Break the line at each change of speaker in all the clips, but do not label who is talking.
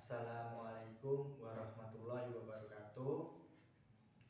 Assalamualaikum warahmatullahi wabarakatuh.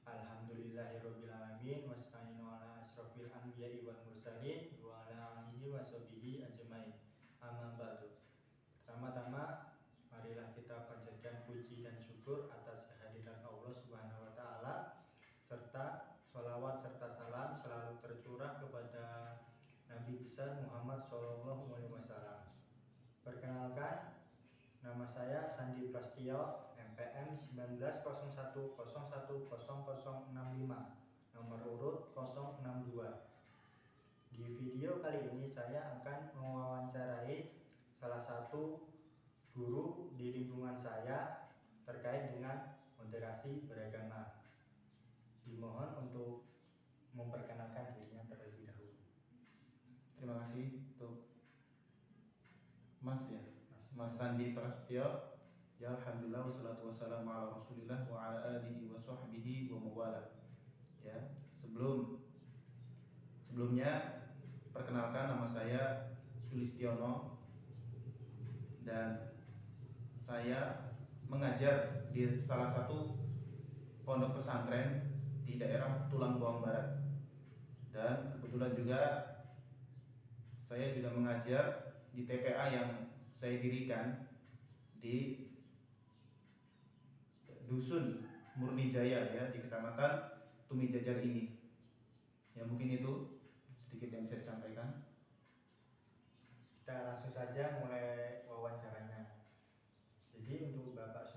Alhamdulillahirrabbilalamin. Wasta'inu ala asrofil anbiya'i wal mursalin wa ala alihi wa sahbihi ajmain. Amma ba'du. Pertama-tama marilah kita panjatkan puji dan syukur atas kehadiran Allah Subhanahu wa taala, serta sholawat serta salam selalu tercurah kepada Nabi besar Muhammad SAW. Perkenalkan, nama saya Sandi Prastio, MPM 1901010065, nomor urut 062. Di video kali ini saya akan mewawancarai salah satu guru di lingkungan saya terkait dengan moderasi beragama. Dimohon untuk memperkenalkan dirinya terlebih dahulu.
Terima kasih untuk Mas Sandi Prastio. Ya, alhamdulillah wassalatu wassalamu ala Rasulillah wa ala alihi wa sahbihi wa mawala. Ya, sebelumnya perkenalkan, nama saya Sulistiono dan saya mengajar di salah satu pondok pesantren di daerah Tulang Bawang Barat. Dan kebetulan juga saya juga mengajar di TPA yang saya dirikan di Dusun Murnijaya, ya, di Kecamatan Tumijajar ini. Ya, mungkin itu sedikit yang bisa disampaikan.
Kita langsung saja mulai wawancaranya. Jadi untuk Bapak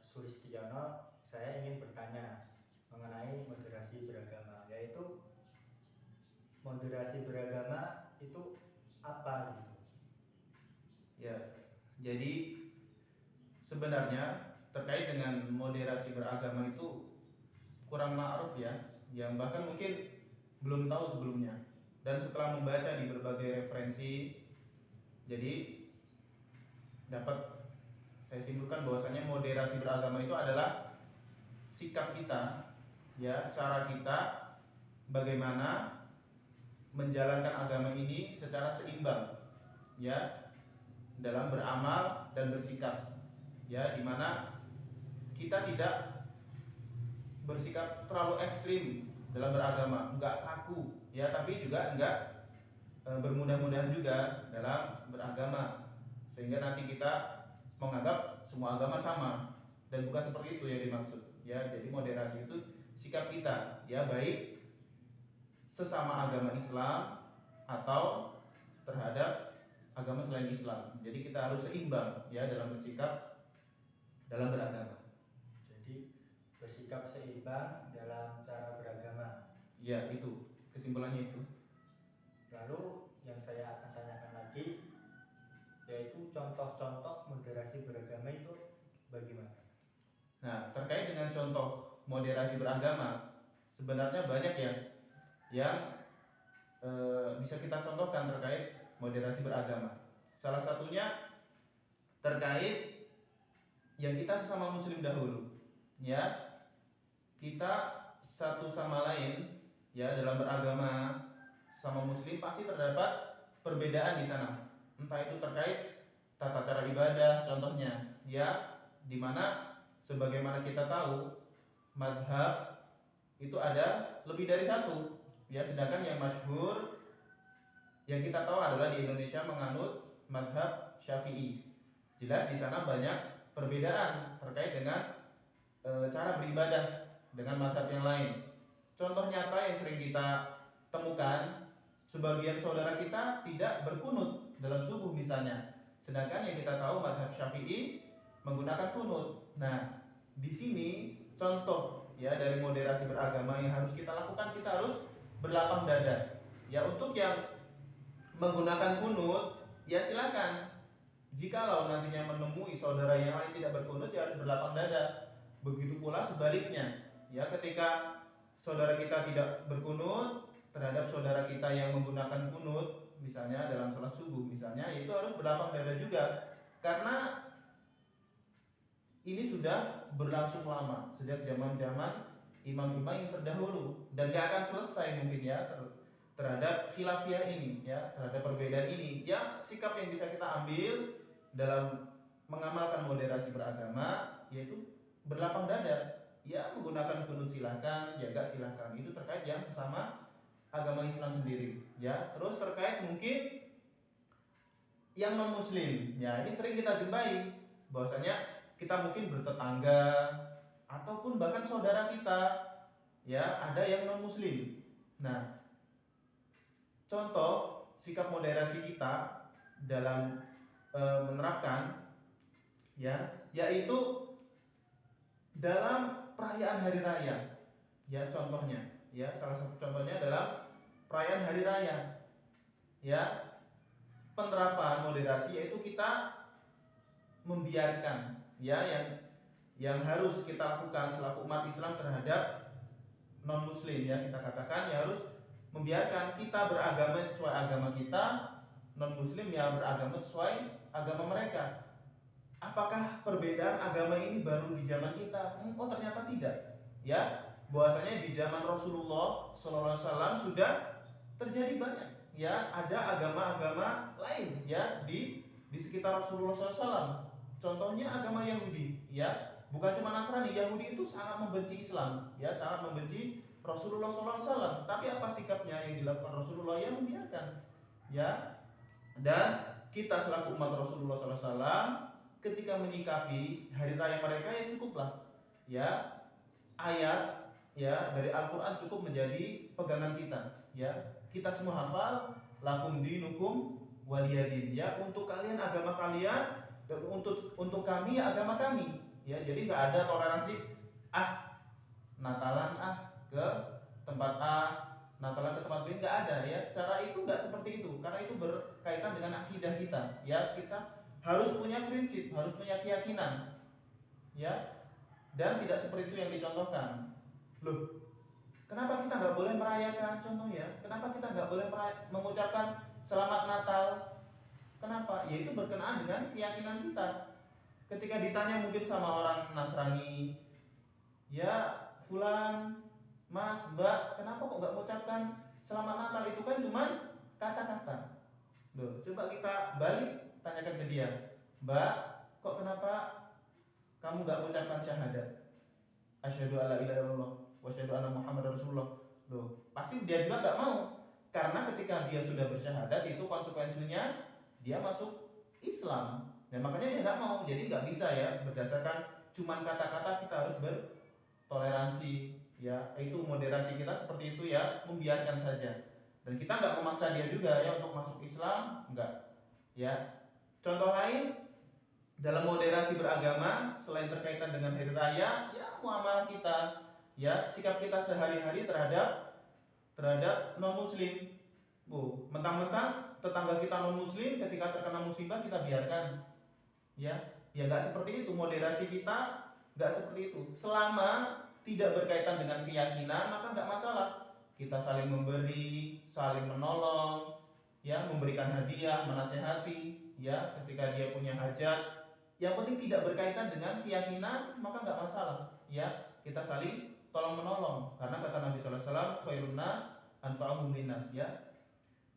Sulistiono, saya ingin bertanya mengenai moderasi beragama, yaitu moderasi beragama itu apa gitu?
Ya, jadi sebenarnya terkait dengan moderasi beragama itu kurang ma'ruf, ya, yang bahkan mungkin belum tahu sebelumnya. Dan setelah membaca di berbagai referensi, jadi dapat saya simpulkan bahwasanya moderasi beragama itu adalah sikap kita, ya, cara kita bagaimana menjalankan agama ini secara seimbang, ya, dalam beramal dan bersikap, ya, dimana kita tidak bersikap terlalu ekstrim dalam beragama, enggak kaku, ya, tapi juga enggak bermudah-mudahan juga dalam beragama, sehingga nanti kita menganggap semua agama sama, dan bukan seperti itu yang dimaksud, ya. Jadi moderasi itu sikap kita, ya, baik sesama agama Islam atau terhadap agama selain Islam. Jadi kita harus seimbang, ya, dalam bersikap dalam beragama.
Jadi bersikap seimbang dalam cara beragama.
Ya, itu kesimpulannya itu.
Lalu yang saya akan tanyakan lagi, yaitu contoh-contoh moderasi beragama itu bagaimana?
Nah, terkait dengan contoh moderasi beragama, sebenarnya banyak ya yang bisa kita contohkan terkait moderasi beragama. Salah satunya terkait yang kita sesama muslim dahulu, ya, kita satu sama lain, ya, dalam beragama sama muslim pasti terdapat perbedaan di sana. Entah itu terkait tata cara ibadah, contohnya, ya, dimana sebagaimana kita tahu mazhab itu ada lebih dari satu, ya, sedangkan yang masyhur yang kita tahu adalah di Indonesia menganut mazhab Syafi'i. Jelas di sana banyak perbedaan terkait dengan cara beribadah dengan mazhab yang lain. Contoh nyata yang sering kita temukan, sebagian saudara kita tidak berkunut dalam subuh misalnya, sedangkan yang kita tahu mazhab Syafi'i menggunakan kunut. Nah, di sini contoh, ya, dari moderasi beragama yang harus kita lakukan, kita harus berlapang dada. Ya, untuk yang menggunakan kunut, ya silakan. Jikalau nantinya menemui saudara yang lain tidak berkunut, ya harus berlapang dada. Begitu pula sebaliknya, ya, ketika saudara kita tidak berkunut terhadap saudara kita yang menggunakan kunut, misalnya dalam sholat subuh misalnya, itu harus berlapang dada juga, karena ini sudah berlangsung lama sejak zaman-zaman imam-imam yang terdahulu, dan gak akan selesai mungkin, ya, terhadap khilafiyah ini, ya, terhadap perbedaan ini. Ya, sikap yang bisa kita ambil dalam mengamalkan moderasi beragama yaitu berlapang dada, ya menggunakan kunut silahkan, jaga silahkan, itu terkait yang sesama agama Islam sendiri, ya. Terus terkait mungkin yang non muslim, ya ini sering kita jumpai bahwasanya kita mungkin bertetangga ataupun bahkan saudara kita, ya ada yang non muslim. Nah, contoh sikap moderasi kita dalam menerapkan, ya yaitu dalam perayaan hari raya, ya contohnya, ya salah satu contohnya dalam perayaan hari raya, ya penerapan moderasi yaitu kita membiarkan, ya yang harus kita lakukan selaku umat Islam terhadap non muslim, ya kita katakan ya harus membiarkan kita beragama sesuai agama kita, non muslim ya beragama sesuai agama mereka. Apakah perbedaan agama ini baru di zaman kita? Oh ternyata tidak, ya bahwasanya di zaman Rasulullah SAW sudah terjadi banyak, ya ada agama-agama lain, ya di sekitar Rasulullah SAW. Contohnya agama Yahudi, ya bukan cuma Nasrani, Yahudi itu sangat membenci Islam, ya sangat membenci Rasulullah SAW. Tapi apa sikapnya yang dilakukan Rasulullah? Ya membiarkan, ya. Dan kita selaku umat Rasulullah SAW ketika menyikapi hari raya mereka ya cukuplah, ya ayat ya dari Al-Quran cukup menjadi pegangan kita, ya kita semua hafal lakum dinukum waliyadin, ya untuk kalian agama kalian dan untuk kami ya agama kami, ya jadi nggak ada toleransi Natalan ke tempat A, Natalan ke tempat B, nggak ada, ya secara itu nggak seperti itu karena itu berkaitan dengan akidah kita, ya kita harus punya prinsip, harus punya keyakinan, ya dan tidak seperti itu yang dicontohkan. Loh, kenapa kita nggak boleh merayakan? Contoh ya, kenapa kita nggak boleh mengucapkan selamat Natal? Kenapa? Ya itu berkenaan dengan keyakinan kita. Ketika ditanya mungkin sama orang Nasrani, ya Fulan, Mas, Mbak, kenapa kok nggak mengucapkan selamat Natal? Itu kan cuma kata-kata. Loh, coba kita balik tanyakan ke dia, Mbak, kok kenapa kamu nggak mengucapkan syahadat? Asyhadu alla ilaha illallah wa asyhadu anna Muhammadar Rasulullah. Loh, pasti dia juga nggak mau. Karena ketika dia sudah bersyahadat itu konsekuensinya dia masuk Islam. Dan makanya dia nggak mau. Jadi nggak bisa ya berdasarkan cuman kata-kata kita harus bertoleransi. Ya, itu moderasi kita seperti itu ya, membiarkan saja. Dan kita nggak memaksa dia juga ya untuk masuk Islam, enggak. Ya, contoh lain dalam moderasi beragama selain terkaitan dengan hari raya, ya muamalah kita, ya sikap kita sehari-hari terhadap non muslim. Mentang-mentang tetangga kita non muslim ketika terkena musibah kita biarkan, ya nggak seperti itu. Moderasi kita nggak seperti itu. Selama tidak berkaitan dengan keyakinan maka nggak masalah. Kita saling memberi, saling menolong, ya memberikan hadiah, menasehati, ya ketika dia punya hajat. Yang penting tidak berkaitan dengan keyakinan maka nggak masalah, ya kita saling tolong menolong karena kata Nabi SAW khairun nas anfa'uhum linnas, ya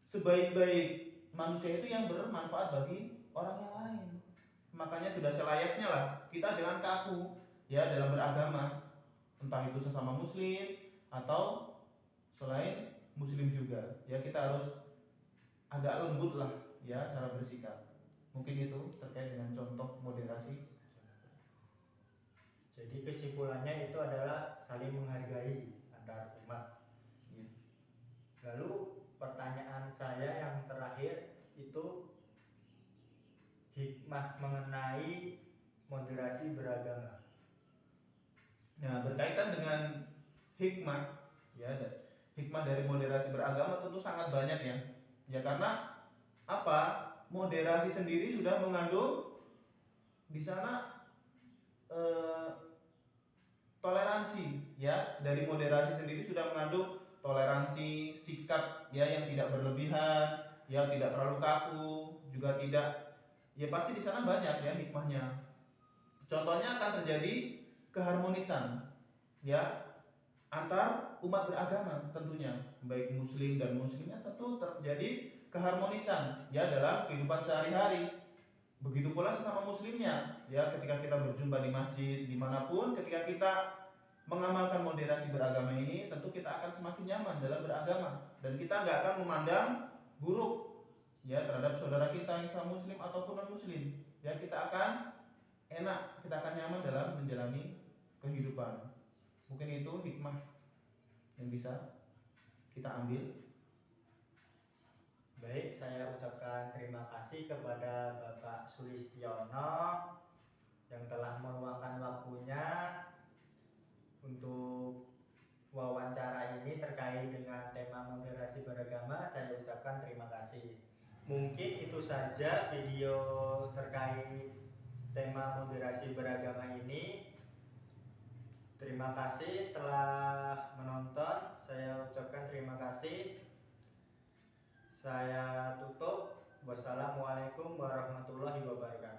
sebaik-baik manusia itu yang bermanfaat bagi orang yang lain. Makanya sudah selayaknya lah kita jangan kaku ya dalam beragama, entah itu sesama muslim atau selain muslim juga, ya kita harus agak lembut lah ya cara bersikap. Mungkin itu terkait dengan contoh moderasi.
Jadi kesimpulannya itu adalah saling menghargai antar umat.
Ya.
Lalu pertanyaan saya yang terakhir itu hikmah mengenai moderasi beragama.
Nah, berkaitan dengan hikmah, ya hikmah dari moderasi beragama tentu sangat banyak ya. Ya karena apa? Moderasi sendiri sudah mengandung di sana toleransi, ya dari moderasi sendiri sudah mengandung toleransi, sikap ya yang tidak berlebihan, ya tidak terlalu kaku, juga tidak, ya pasti di sana banyak ya hikmahnya. Contohnya akan terjadi keharmonisan, ya antar umat beragama tentunya, baik muslim dan muslimnya tentu terjadi keharmonisan ya dalam kehidupan sehari-hari. Begitu pula sesama muslimnya, ya ketika kita berjumpa di masjid dimanapun, ketika kita mengamalkan moderasi beragama ini, tentu kita akan semakin nyaman dalam beragama dan kita nggak akan memandang buruk ya terhadap saudara kita Islam muslim ataupun non muslim. Ya kita akan enak, kita akan nyaman dalam menjalani kehidupan. Mungkin itu hikmah yang bisa kita ambil.
Baik, saya ucapkan terima kasih kepada Bapak Sulistiono yang telah meluangkan waktunya untuk wawancara ini terkait dengan tema moderasi beragama. Saya ucapkan terima kasih. Mungkin itu saja video terkait tema moderasi beragama ini. Terima kasih telah menonton. Saya ucapkan terima kasih. Saya tutup. Wassalamualaikum warahmatullahi wabarakatuh.